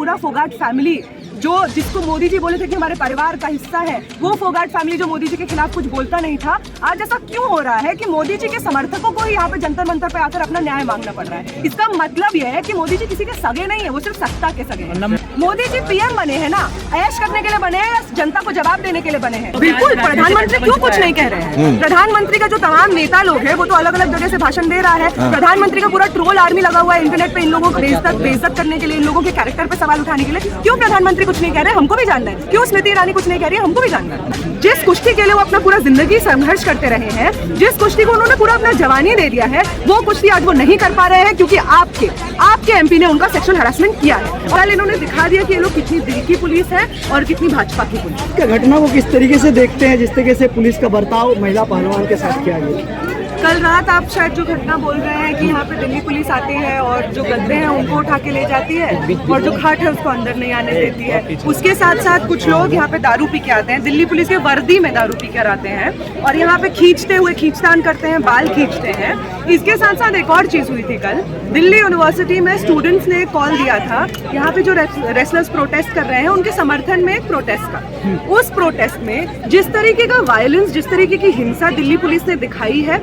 पूरा फोगाट फैमिली जो जिसको मोदी जी बोले थे कि हमारे परिवार का हिस्सा है, वो फोगाट फैमिली जो मोदी जी के खिलाफ कुछ बोलता नहीं था, आज ऐसा क्यों हो रहा है कि मोदी जी के समर्थकों को ही यहाँ पे जंतर मंतर पे आकर अपना न्याय मांगना पड़ रहा है। इसका मतलब यह है कि मोदी जी किसी के सगे नहीं है, वो सिर्फ सत्ता के सगे हैं। मोदी जी पीएम बने हैं ना, ऐश करने के लिए बने हैं या जनता को जवाब देने के लिए बने हैं? बिल्कुल, प्रधानमंत्री क्यों कुछ नहीं कह रहे हैं? प्रधानमंत्री का जो तमाम नेता लोग हैं वो तो अलग अलग जगह से भाषण दे रहा है। प्रधानमंत्री का पूरा ट्रोल आर्मी लगा हुआ है इंटरनेट पे इन लोगों को बेइज्जत करने के लिए, इन लोगों के कैरेक्टर पे सवाल उठाने के लिए। क्यों प्रधानमंत्री कुछ नहीं कह रहे? हमको भी जानना है। क्यों स्मृति ईरानी कुछ नहीं कह रही है? हमको भी जानना है। जिस कुश्ती के लिए वो अपना पूरा जिंदगी संघर्ष करते रहे हैं, जिस कुश्ती को उन्होंने पूरा अपना जवानी दे दिया है, वो कुश्ती आज वो नहीं कर पा रहे हैं क्योंकि आपके एमपी ने उनका सेक्सुअल हरासमेंट किया है। कल इन्होंने दिखा दिया कि ये लोग कितनी दिल की पुलिस है और कितनी भाजपा की पुलिस। घटना को किस तरीके से देखते हैं जिस तरीके से पुलिस का बर्ताव महिला पहलवान के साथ किया गया? कल रात आप शायद जो घटना बोल रहे हैं कि यहाँ पे दिल्ली पुलिस आती है और जो गद्दे हैं उनको उठा के ले जाती है और जो खाट है उसको अंदर नहीं आने देती है। उसके साथ साथ कुछ लोग यहाँ पे दारू पी के आते हैं, दिल्ली पुलिस के वर्दी में दारू पी कर आते हैं और यहाँ पे खींचते हुए खींचतान करते हैं, बाल खींचते हैं। इसके साथ साथ एक और चीज हुई थी कल, दिल्ली यूनिवर्सिटी में स्टूडेंट्स ने कॉल दिया था यहाँ पे जो रेसलर्स प्रोटेस्ट कर रहे हैं उनके समर्थन में एक प्रोटेस्ट का। उस प्रोटेस्ट में जिस तरीके का वायलेंस, जिस तरीके की हिंसा दिल्ली पुलिस ने दिखाई है,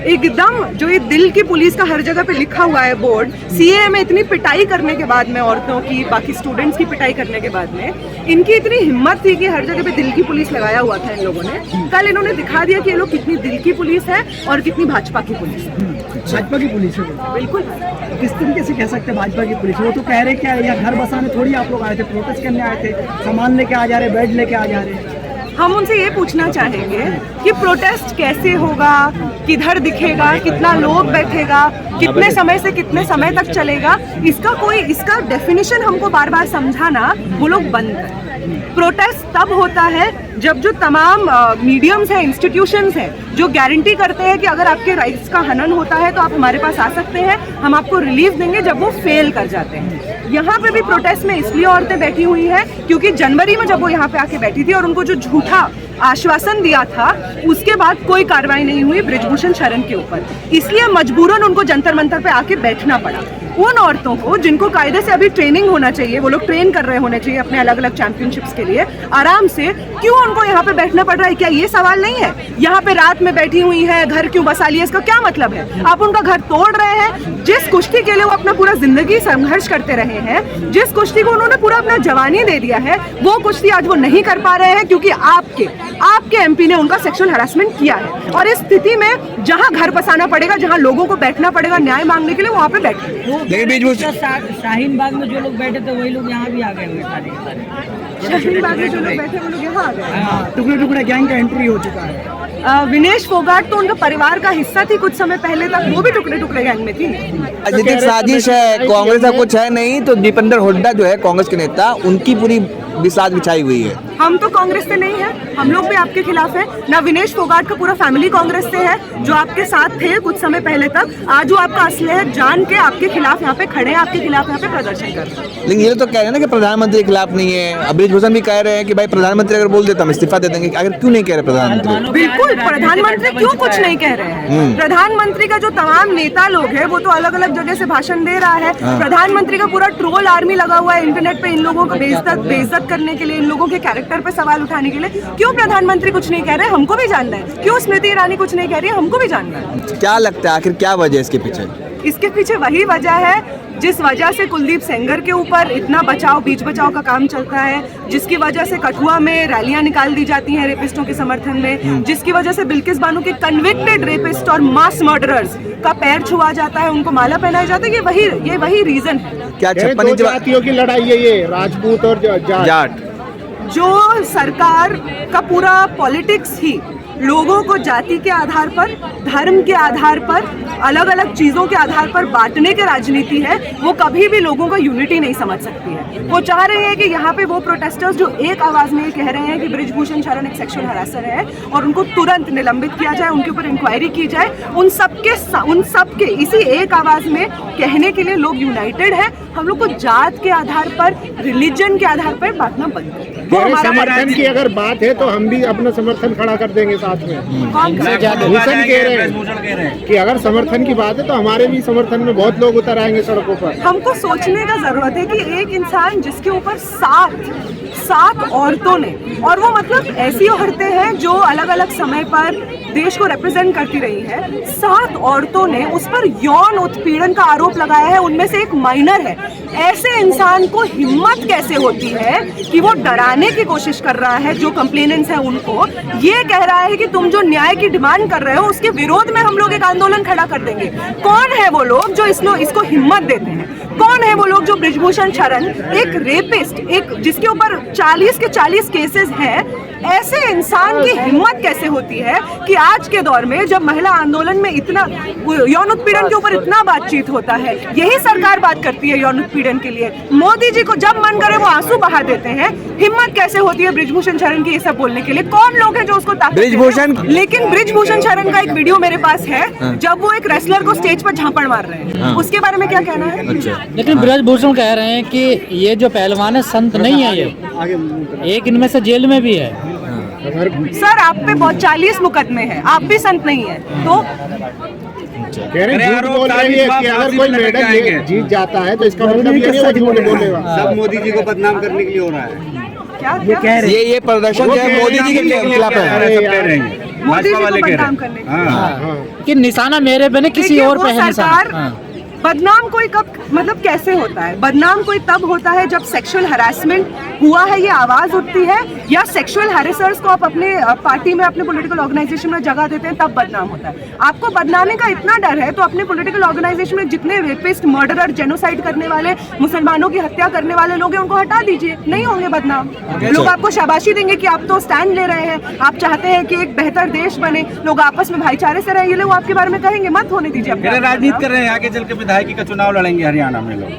एकदम जो ये दिल की पुलिस का हर जगह पे लिखा हुआ है बोर्ड, सीए में इतनी पिटाई करने के बाद में, औरतों की, बाकी स्टूडेंट्स की पिटाई करने के बाद में इनकी इतनी हिम्मत थी कि हर जगह पे दिल की पुलिस लगाया हुआ था इन लोगों ने। कल इन्होंने दिखा दिया कि ये लोग कितनी दिल की पुलिस है और कितनी भाजपा की पुलिस है। भाजपा की पुलिस है बिल्कुल। किस तरीके से कह सकते हैं भाजपा की पुलिस? वो तो कह रहे क्या या घर बसाने थोड़ी आप लोग आए थे, प्रोटेस्ट करने आए थे, सामान लेके आ जा रहे, बेड लेके आ जा रहे। हम उनसे ये पूछना चाहेंगे कि प्रोटेस्ट कैसे होगा, किधर दिखेगा, कितना लोग बैठेगा, कितने समय से कितने समय तक चलेगा, इसका डेफिनेशन हमको बार बार समझाना वो लोग बंद करें। प्रोटेस्ट तब होता है जब जो तमाम मीडियम्स हैं, इंस्टीट्यूशंस हैं जो गारंटी करते हैं कि अगर आपके राइट्स का हनन होता है तो आप हमारे पास आ सकते हैं, हम आपको रिलीफ देंगे, जब वो फेल कर जाते हैं। यहाँ पे भी प्रोटेस्ट में इसलिए औरतें बैठी हुई हैं क्योंकि जनवरी में जब वो यहाँ पे आके बैठी थी और उनको जो झूठा आश्वासन दिया था उसके बाद कोई कार्रवाई नहीं हुई ब्रिजभूषण शरण के ऊपर, इसलिए मजबूरन उनको जंतर मंतर पे आके बैठना पड़ा। उन औरतों को जिनको कायदे से अभी ट्रेनिंग होना चाहिए, वो लोग ट्रेन कर रहे होने चाहिए अपने अलग अलग चैंपियनशिप्स के लिए, आराम से क्यों उनको यहाँ पे बैठना पड़ रहा है? क्या ये सवाल नहीं है? यहाँ पे रात में बैठी हुई है, घर क्यों बसा लिया, इसका क्या मतलब है? आप उनका घर तोड़ रहे हैं। जिस कुश्ती के लिए वो अपना पूरा जिंदगी संघर्ष करते रहे हैं, जिस कुश्ती को उन्होंने पूरा अपना जवानी दे दिया है, वो कुश्ती आज वो नहीं कर पा रहे हैं क्योंकि आपके एमपी ने उनका सेक्सुअल हरासमेंट किया है। और इस स्थिति में जहाँ घर बसाना पड़ेगा, जहाँ लोगों को बैठना पड़ेगा न्याय मांगने के लिए, वहाँ पे बैठे। शाहीन बाग में जो लोग बैठे थे वही लोग यहाँ भी आ गए हुए सारे। शाहीन बाग में जो लोग बैठे वो लोग यहाँ आ गए। टुकड़े टुकड़े गैंग का एंट्री हो चुका है। विनेश फोगाट तो उनका परिवार का हिस्सा थी कुछ समय पहले तक, वो भी टुकड़े टुकड़े गैंग में थी। राजनीतिक साजिश है, कांग्रेस का कुछ है नहीं, तो दीपेंद्र हुड्डा जो है कांग्रेस के नेता, उनकी पूरी बिसात बिछाई हुई है। हम तो कांग्रेस से नहीं है, हम लोग भी आपके खिलाफ है ना। विनेश फोगाट का पूरा फैमिली कांग्रेस से है जो आपके साथ थे कुछ समय पहले तक, आज वो आपका असलियत जान के आपके खिलाफ यहाँ पे खड़े हैं, आपके खिलाफ यहाँ पे प्रदर्शन कर रहे हैं। लेकिन ये तो कह रहे हैं ना कि प्रधानमंत्री के खिलाफ नहीं है। ब्रिजभूषण भी कह रहे हैं कि भाई प्रधानमंत्री अगर बोल देता हम इस्तीफा दे देंगे, अगर क्यों नहीं कह रहे प्रधानमंत्री? बिल्कुल, प्रधानमंत्री क्यों कुछ नहीं कह रहे हैं? प्रधानमंत्री का जो तमाम नेता लोग हैं वो तो अलग अलग जगह से भाषण दे रहा है। प्रधानमंत्री का पूरा ट्रोल आर्मी लगा हुआ है इंटरनेट पे इन लोगों को बेइज्जत करने के लिए, इन लोगों के कैरेक्टर पे सवाल उठाने के लिए। क्यों प्रधानमंत्री कुछ नहीं कह रहे? हमको भी जानना है। क्यों स्मृति ईरानी कुछ नहीं कह रही है? हमको भी जानना है। क्या लगता है आखिर क्या वजह है इसके पीछे? इसके पीछे वही वजह है जिस वजह से कुलदीप सेंगर के ऊपर इतना बीच बचाव का काम चलता है, जिसकी वजह से कठुआ में रैलियां निकाल दी जाती हैं रेपिस्टों के समर्थन में, जिसकी वजह से बिल्किस बानो के कन्विक्टेड रेपिस्ट और मास मर्डरर्स का पैर छुआ जाता है, उनको माला पहनाया जाता है। ये वही रीजन है। क्या 56 इंच जातियों की लड़ाई है ये, राजपूत और जाट? जो सरकार का पूरा पॉलिटिक्स ही लोगों को जाति के आधार पर, धर्म के आधार पर, अलग अलग चीजों के आधार पर बांटने की राजनीति है, वो कभी भी लोगों का यूनिटी नहीं समझ सकती है। वो चाह रहे हैं कि यहाँ पे वो प्रोटेस्टर्स जो एक आवाज में ये कह रहे हैं कि ब्रिजभूषण शरण एक सेक्सुअल हरासर है और उनको तुरंत निलंबित किया जाए, उनके ऊपर इंक्वायरी की जाए, उन सबके इसी एक आवाज में कहने के लिए लोग यूनाइटेड है। हम लोग को जात के आधार पर, रिलीजन के आधार पर बांटना बंद करें। समर्थन की अगर बात है तो हम भी अपना समर्थन खड़ा कर देंगे। साथ में। कौन भूषण कह रहे हैं कि अगर समर्थन की बात है तो हमारे भी समर्थन में बहुत लोग उतर आएंगे सड़कों पर। हमको सोचने का जरूरत है कि एक इंसान जिसके ऊपर सात औरतों ने, और वो मतलब ऐसी औरतें हैं जो अलग अलग समय पर देश को रिप्रेजेंट करती रही है, 7 औरतों ने उस पर यौन उत्पीड़न का आरोप लगाया है, उनमें से एक माइनर है। ऐसे इंसान को हिम्मत कैसे होती है कि वो डराने की कोशिश कर रहा है जो कंप्लेनेंट्स हैं उनको, ये कह रहा है कि तुम जो न्याय की डिमांड कर रहे हो उसके विरोध में हम लोग एक आंदोलन खड़ा कर देंगे। कौन है वो लोग जो इसको हिम्मत देते हैं? कौन है वो लोग जो बृजभूषण शरण, एक रेपिस्ट, एक जिसके ऊपर 40 के 40 केसेस हैं, ऐसे इंसान की हिम्मत कैसे होती है कि आज के दौर में जब महिला आंदोलन में इतना यौन उत्पीड़न के ऊपर इतना बातचीत होता है, यही सरकार बात करती है यौन उत्पीड़न के लिए, मोदी जी को जब मन करे वो आंसू बहा देते हैं, हिम्मत कैसे होती है बृजभूषण शरण की ये सब बोलने के लिए? कौन लोग हैं जो उसको ताकत देते हैं? लेकिन बृजभूषण शरण का एक वीडियो मेरे पास है जब वो एक रेसलर को स्टेज पर झापड़ मार रहे हैं, उसके बारे में क्या कहना है? लेकिन बृजभूषण कह रहे हैं कि ये जो पहलवान है संत नहीं है, ये एक इनमें से जेल में भी है। सर आप पे बहुत 40 मुकदमे हैं, आप भी संत नहीं है तो कह रहे हैं झूठ बोल रही है कि अगर कोई मेडल जीत जाता है तो इसका मतलब ये नहीं है झूठ बोलेगा। सब मोदी जी को बदनाम करने के लिए हो रहा है। क्या कह रहे ये प्रदर्शन जो है मोदी जी के खिलाफ है। मोदी जी को बदनाम करने के लिए। कि निशाना मेरे पे नहीं किसी और पे है निशाना। बदनाम कोई कब मतलब कैसे होता है? बदनाम कोई तब होता है जब सेक्सुअल हरासमेंट हुआ है ये आवाज उठती है, या सेक्सुअल हैरेसर्स को आप अपने पार्टी में, अपने पॉलिटिकल ऑर्गेनाइजेशन में जगह देते हैं, तब बदनाम होता है। आपको बदनामी का इतना डर है तो अपने पॉलिटिकल ऑर्गेनाइजेशन में जितने रेपिस्ट, मर्डरर, जेनोसाइड करने वाले, मुसलमानों की हत्या करने वाले लोग हैं उनको हटा दीजिए, नहीं होंगे बदनाम। लोग आपको शाबाशी देंगे कि आप तो स्टैंड ले रहे हैं, आप चाहते हैं कि एक बेहतर देश बने, लोग आपस में भाईचारे से रहे, ये लोग आपके बारे में कहेंगे, मत होने दीजिए। राजनीति कर रहे हैं, आगे चल के विधायकी का चुनाव लड़ेंगे हरियाणा में लोग।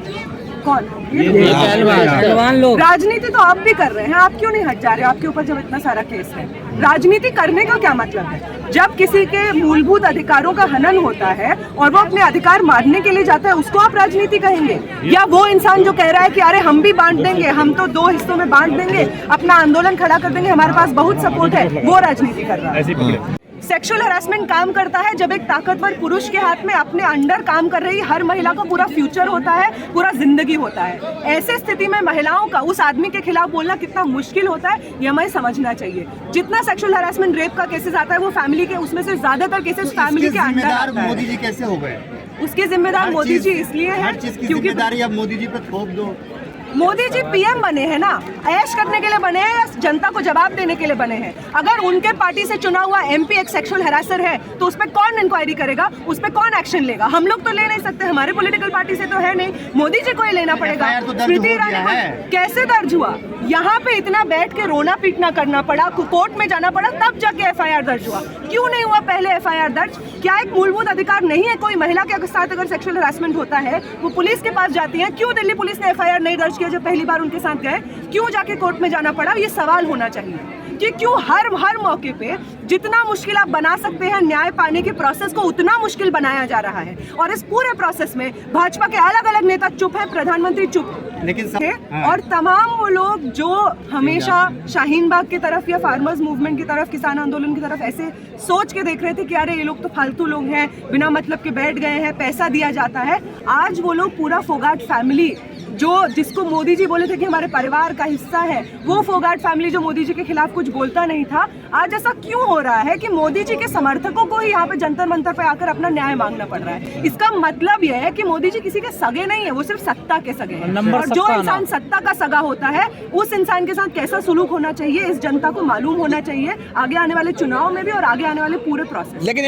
कौन? पहलवान लोग। राजनीति तो आप भी कर रहे हैं, आप क्यों नहीं हट जा रहे हो आपके ऊपर जब इतना सारा केस है? राजनीति करने का क्या मतलब है? जब किसी के मूलभूत अधिकारों का हनन होता है और वो अपने अधिकार मारने के लिए जाता है, उसको आप राजनीति कहेंगे? या वो इंसान जो कह रहा है कि अरे हम भी बांट देंगे, हम तो 2 हिस्सों में बांट देंगे, अपना आंदोलन खड़ा कर देंगे, हमारे पास बहुत सपोर्ट है, वो राजनीति कर रहा है? सेक्सुअल हरासमेंट काम करता है जब एक ताकतवर पुरुष के हाथ में अपने अंडर काम कर रही हर महिला का पूरा फ्यूचर होता है, पूरा जिंदगी होता है। ऐसे स्थिति में महिलाओं का उस आदमी के खिलाफ बोलना कितना मुश्किल होता है ये हमें समझना चाहिए। जितना सेक्सुअल हरासमेंट, रेप का केसेस आता है वो फैमिली के, उसमें से ज्यादातर केसेस फैमिली के अंडर आता है। मोदी जी कैसे हो गए? उसके जिम्मेदार मोदी जी इसलिए है क्योंकि जिम्मेदारी अब मोदी जी पे थोप दो। मोदी जी पीएम बने हैं ना, ऐश करने के लिए बने हैं या जनता को जवाब देने के लिए बने हैं? अगर उनके पार्टी से चुना हुआ एमपी एक सेक्सुअल हरासर है तो उस पर कौन इंक्वायरी करेगा, उस पर कौन एक्शन लेगा? हम लोग तो ले नहीं सकते, हमारे पॉलिटिकल पार्टी से तो है नहीं, मोदी जी को ही लेना पड़ेगा। स्मृति ईरानी कैसे दर्ज हुआ? यहाँ पे इतना बैठ के रोना पीटना करना पड़ा, कोर्ट में जाना पड़ा, तब जाके एफआईआर दर्ज हुआ। क्यों नहीं हुआ पहले एफआईआर दर्ज? क्या एक मूलभूत अधिकार नहीं है? कोई महिला के साथ अगर सेक्सुअल हरासमेंट होता है वो पुलिस के पास जाती है, क्यों दिल्ली पुलिस ने एफआईआर नहीं दर्ज किया जब पहली बार उनके साथ गए? क्यों जाके कोर्ट में जाना पड़ा? ये सवाल होना चाहिए कि क्यों हर मौके पे जितना मुश्किल आप बना सकते हैं न्याय पाने के प्रोसेस को उतना मुश्किल बनाया जा रहा है। और इस पूरे प्रोसेस में भाजपा के अलग अलग नेता चुप है, प्रधानमंत्री चुप लेकिन और तमाम वो लोग जो हमेशा शाहीन बाग की तरफ या फार्मर्स मूवमेंट की तरफ, किसान आंदोलन की तरफ ऐसे सोच के देख रहे थे कि अरे ये लोग तो फालतू लोग हैं, बिना मतलब के बैठ गए हैं, पैसा दिया जाता है, आज वो लोग पूरा फोगाट फैमिली जिसको मोदी जी बोले थे कि हमारे परिवार का हिस्सा है, वो फोगाट फैमिली जो मोदी जी के खिलाफ कुछ बोलता नहीं था, आज ऐसा क्यों हो रहा है कि मोदी जी के समर्थकों को ही यहाँ पे जंतर मंतर पे आकर अपना न्याय मांगना पड़ रहा है? इसका मतलब यह है कि मोदी जी किसी के सगे नहीं है, वो सिर्फ सत्ता के सगे हैं। और जो इंसान सत्ता का सगा होता है उस इंसान के साथ कैसा सुलूक होना चाहिए इस जनता को मालूम होना चाहिए, आगे आने वाले चुनाव में भी और आगे आने वाले पूरे प्रोसेस। लेकिन